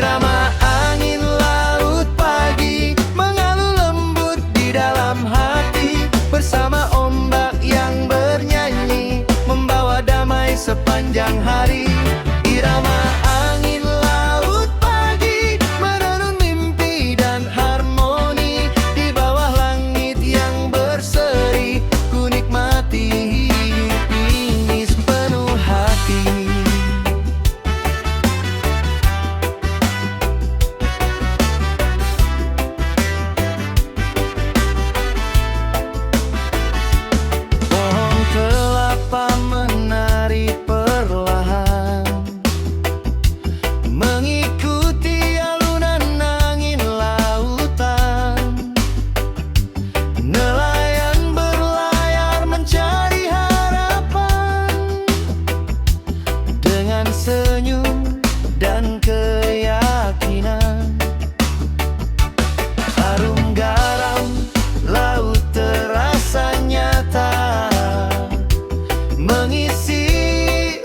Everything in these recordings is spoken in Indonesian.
Irama angin laut pagi mengalun lembut di dalam hati, bersama ombak yang bernyanyi membawa damai sepanjang hari. Irama angin laut pagi menenun mimpi dan harmoni di bawah langit yang berseri. Ku nikmati hidup ini sepenuh hati. Pohon kelapa menari perlahan mengikuti alunan angin lautan. Nelayan berlayar mencari harapan dengan senyum dan keyakinan. Harum garam laut terasa nyata, mengisi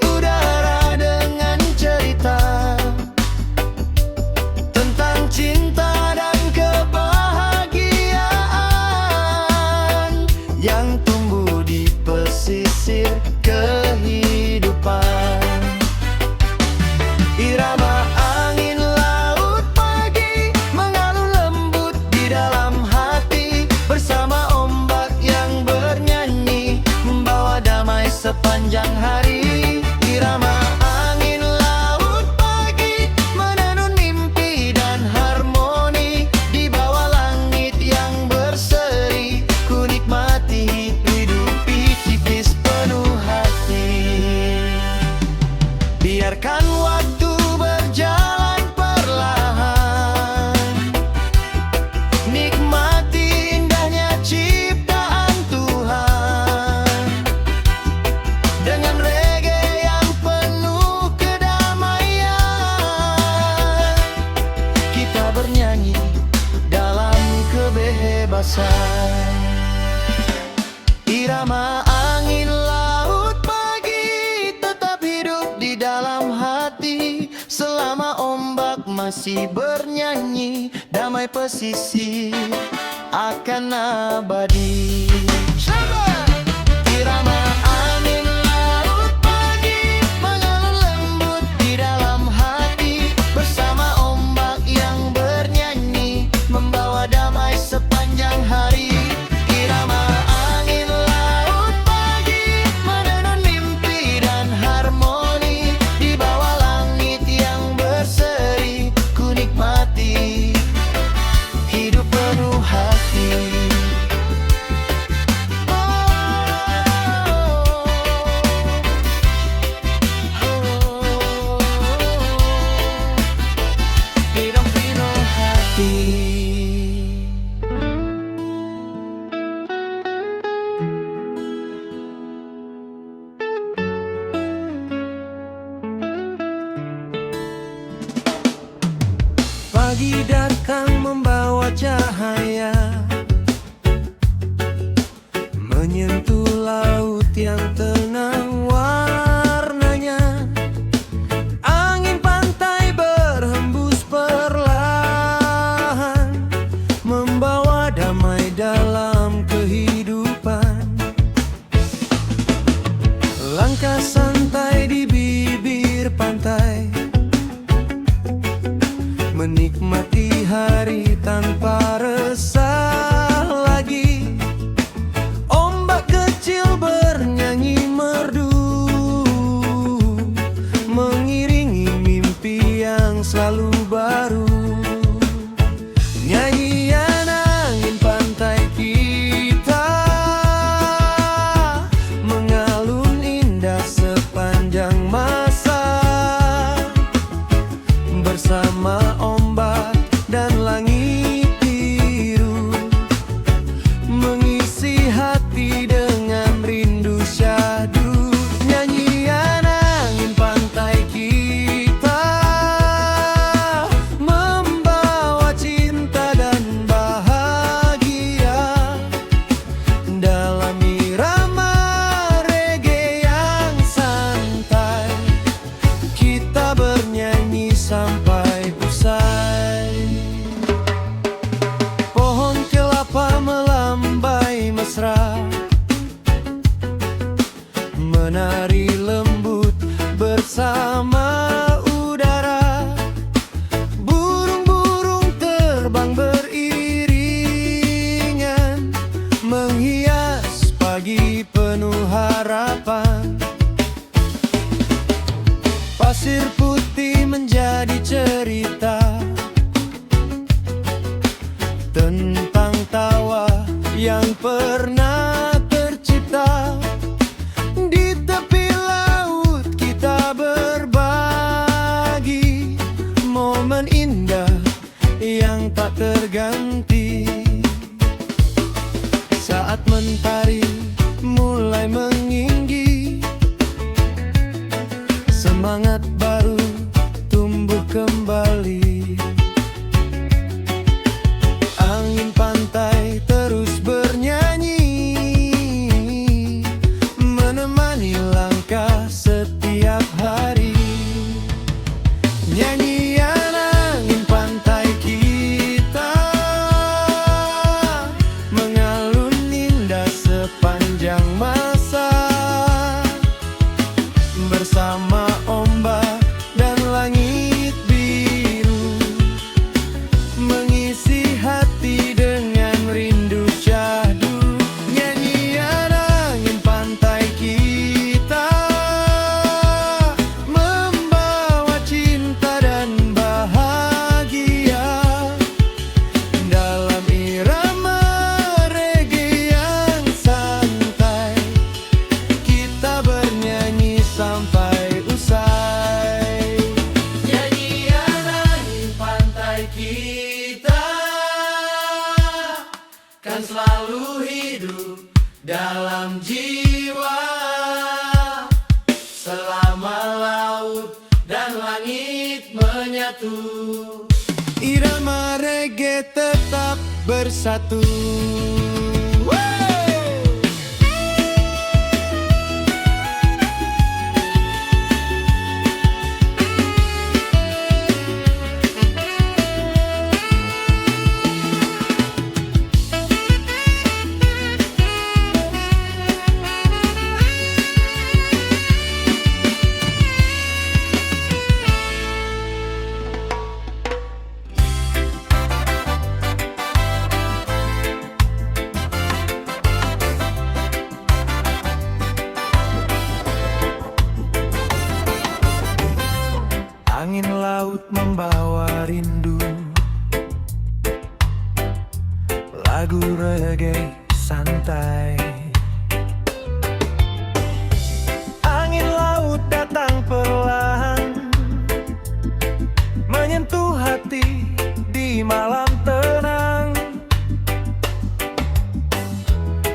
udara dengan cerita tentang cinta dan kebahagiaan yang tumbuh di pesisir kehidupan. Irama angin laut pagi mengalun lembut di dalam hati, bersama ombak yang bernyanyi membawa damai sepanjang hari. Irama angin laut pagi menenun mimpi dan harmoni di bawah langit yang berseri. Ku nikmati hidup tipis penuh hati. Biarkan waktu berjalan perlahan, nikmati indahnya ciptaan Tuhan. Dengan reggae yang penuh kedamaian, kita bernyanyi dalam kebebasan. Irama angin laut pagi tetap hidup di dalam hati, selama ombak masih bernyanyi, damai pesisir akan abadi. Irama angin laut pagi mengalun lembut di dalam hati, bersama ombak yang bernyanyi membawa damai sepanjang hari. Irama angin laut pagi menenun mimpi dan harmoni di bawah langit yang berseri. Ku nikmati hidup penuh hati. Hidup penuh hati. Pagi datang membawa cahaya, menyentuh laut yang tenang warnanya. Angin pantai berhembus perlahan, membawa damai dalam kehidupan. Langkah santai di bibir pantai, menikmati hari tanpa resah lagi. Ombak kecil bernyanyi merdu, mengiringi mimpi yang selalu baru. Nyanyian angin pantai kita mengalun indah sepanjang masa, bersama ombak dan langit biru, mengisi hati dengan rindu syahdu. Nyanyian angin pantai kita terganti. Saat mentari mulai meninggi, semangat baru tumbuh kembali. Angin pantai terus bernyanyi, menemani langkah setiap hari. Nyanyian angin pantai kita mengalun indah sepanjang masa, bersama ombak dan langit biru, mengisi hati dengan rindu syahdu. Nyanyian angin pantai kita membawa cinta dan bahagia dalam irama reggae yang santai. Kita bernyanyi sampai usai. Nyanyian angin pantai kita kan selalu hidup dalam jiwa, selama laut dan langit menyatu. Irama reggae tetap bersatu. Angin laut membawa rindu, lagu reggae santai. Angin laut datang perlahan, menyentuh hati di malam tenang.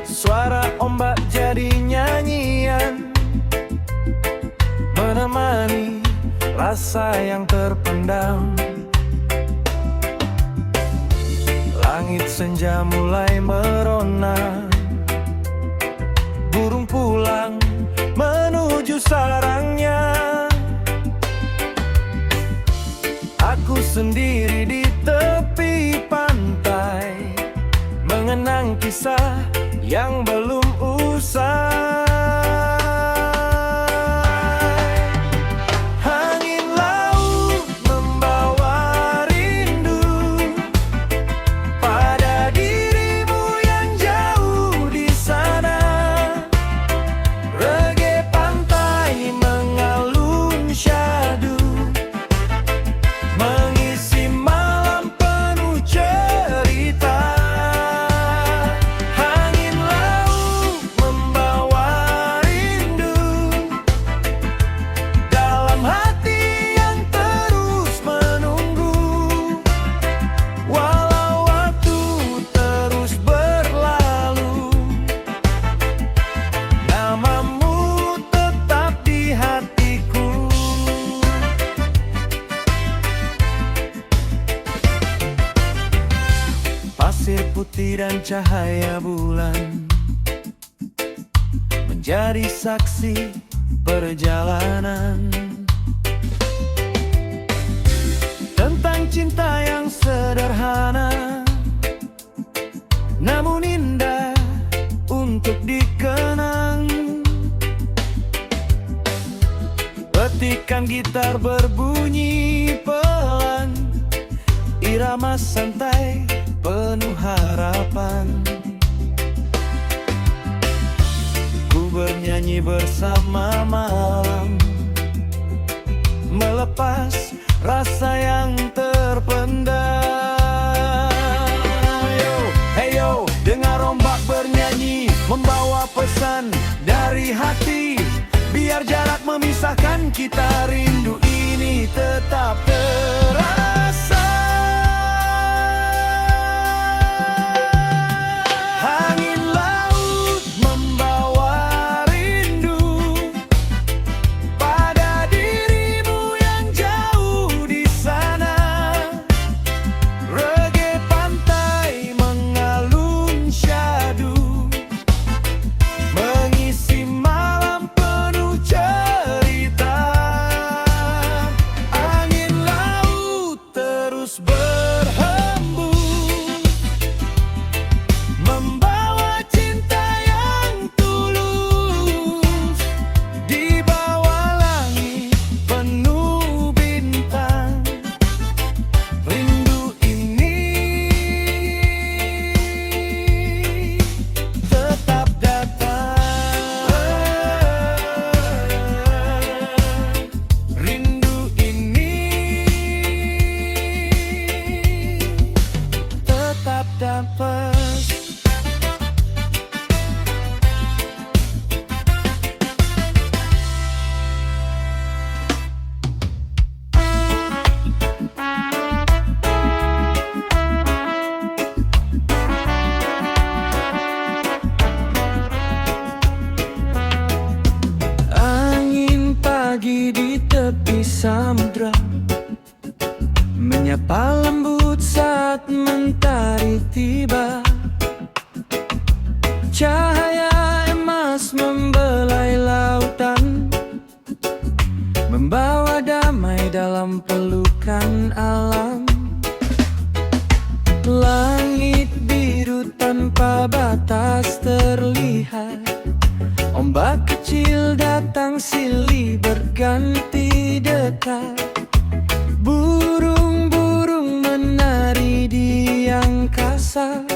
Suara ombak jadi nyanyian, menemani rasa yang terpendam. Langit senja mulai merona, burung pulang menuju sarangnya. Aku sendiri di tepi pantai, mengenang kisah yang belum usai. Pasir putih dan cahaya bulan menjadi saksi perjalanan tentang cinta yang sederhana, namun indah untuk dikenang. Petikan gitar berbunyi pelan, irama santai penuh harapan. Ku bernyanyi bersama malam, melepas rasa yang terpendam. Yo, hey yo, dengar ombak bernyanyi, membawa pesan dari hati. Biar jarak memisahkan kita, rindu ini tetap terasa. menyapa lembut saat mentari tiba. Cahaya emas membelai lautan, membawa damai dalam pelukan alam. Langit biru tanpa batas terlihat, ombak kecil datang silih berganti dekat. Burung-burung menari di angkasa,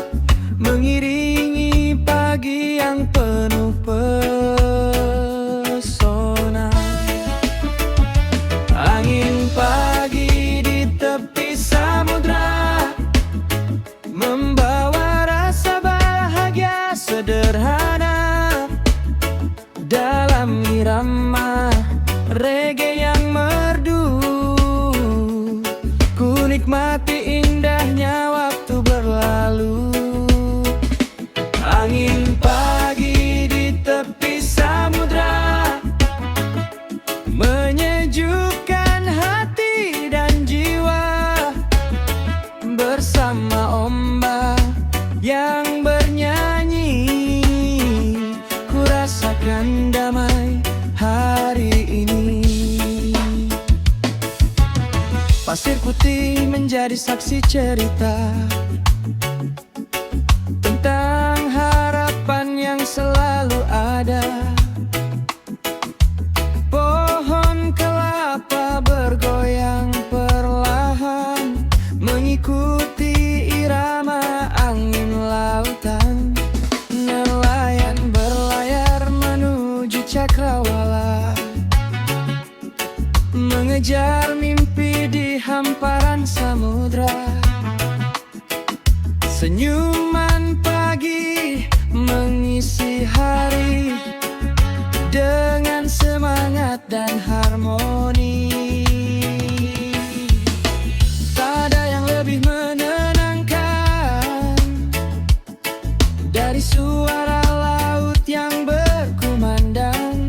mengiringi pagi yang penuh pesona. Angin pagi di tepi samudra, membawa rasa bahagia sederhana. Dalam irama reggae yang merdu, ku nikmati indahnya waktu berlalu. Angin pagi di tepi samudra, menyejukkan hati dan jiwa. Bersama ombak yang bernyanyi, ku rasakan damai hari ini. Pasir putih menjadi saksi cerita tentang harapan yang selalu ada. Pohon kelapa bergoyang perlahan, mengikuti irama angin lautan. Nelayan berlayar menuju cakrawala, mengejar mimpi di hamparan samudra. Senyuman pagi mengisi hari dengan semangat dan harmoni. Tak ada yang lebih menenangkan dari suara laut yang berkumandang,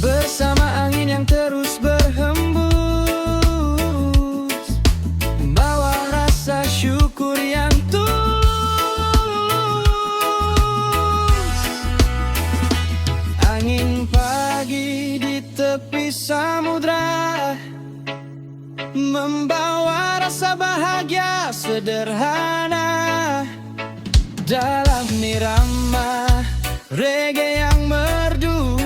bersama angin yang terus berhembus, membawa rasa syukur yang tulus. Angin pagi di tepi samudra, membawa rasa bahagia sederhana. Dalam irama reggae yang merdu,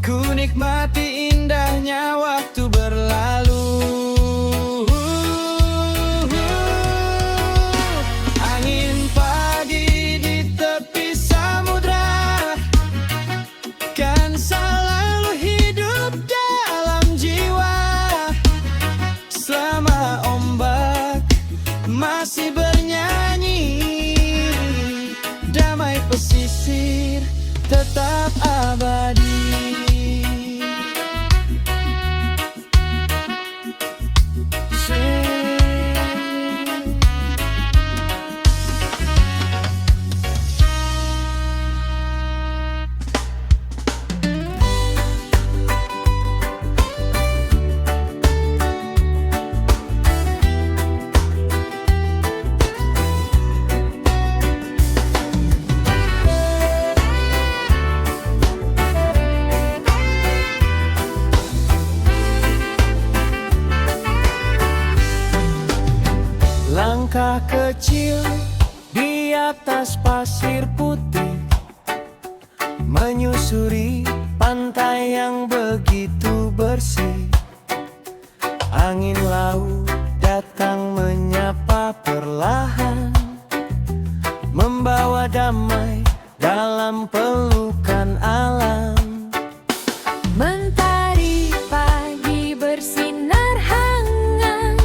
ku nikmati indahnya waktu berlalu. Angin pagi di tepi samudra kan selalu hidup dalam jiwa. Selama ombak masih bernyanyi, damai pesisir tetap abadi. Langkah kecil di atas pasir putih, menyusuri pantai yang begitu bersih. Angin laut datang menyapa perlahan, membawa damai dalam pelukan alam. Mentari pagi bersinar hangat,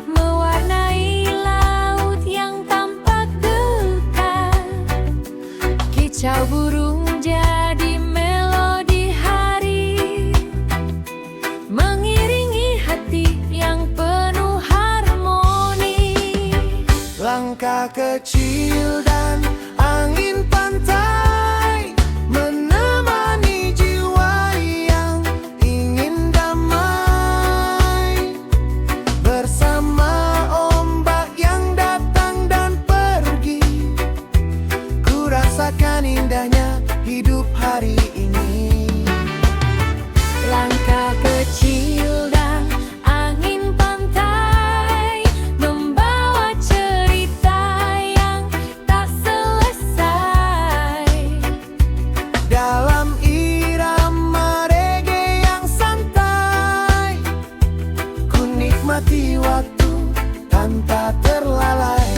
mewarnai laut yang tampak dekat. Kicau burung jadi melodi hari, menikmati waktu tanpa terlalai.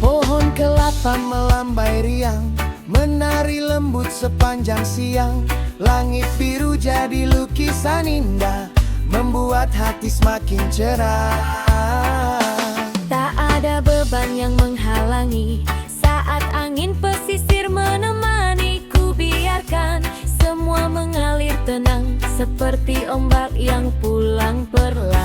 Pohon kelapa melambai riang, menari lembut sepanjang siang. Langit biru jadi lukisan indah, membuat hati semakin cerah. Tak ada beban yang menghalangi saat angin pesisir menemani. Ku biarkan semua mengalir tenang seperti ombak yang pulang perlahan.